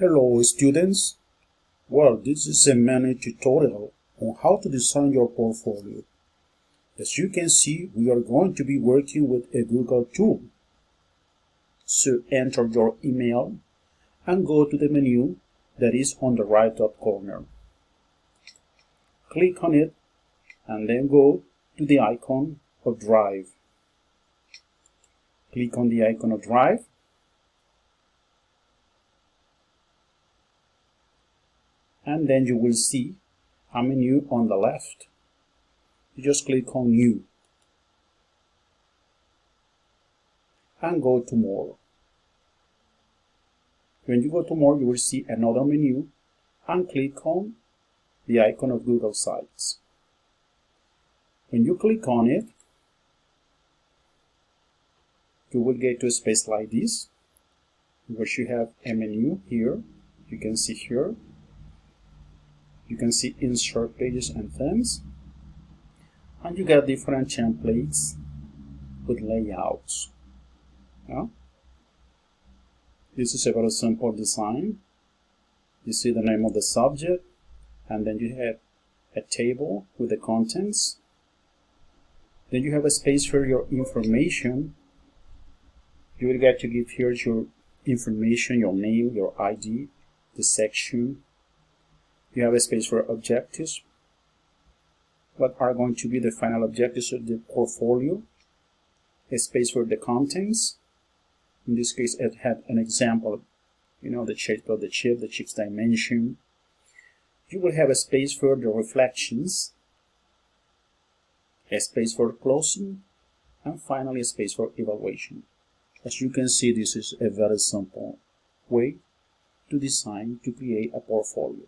Hello students, well this is a mini tutorial on how to design your portfolio. As you can see, we are going to be working with a Google tool. So enter your email and go to the menu that is on the right top corner. Click on it and then go to the icon of Drive. Click on the icon of Drive and then you will see a menu on the left. You just click on New and go to More. When you go to More, you will see another menu and click on the icon of Google Sites. When you click on it, you will get to a space like this, where you have a menu here. You can see here. You can see Insert Pages and Themes. And you get different templates with layouts. Yeah? This is a very simple design. You see the name of the subject, and then you have a table with the contents. Then you have a space for your information. You will get to give here your information, your name, your ID, the section. You have a space for objectives. What are going to be the final objectives of the portfolio? A space for the contents. In this case, it had an example, the shape of the chip, the chip's dimension. You will have a space for the reflections, a space for closing, and finally a space for evaluation. As you can see, this is a very simple way to design, to create a portfolio.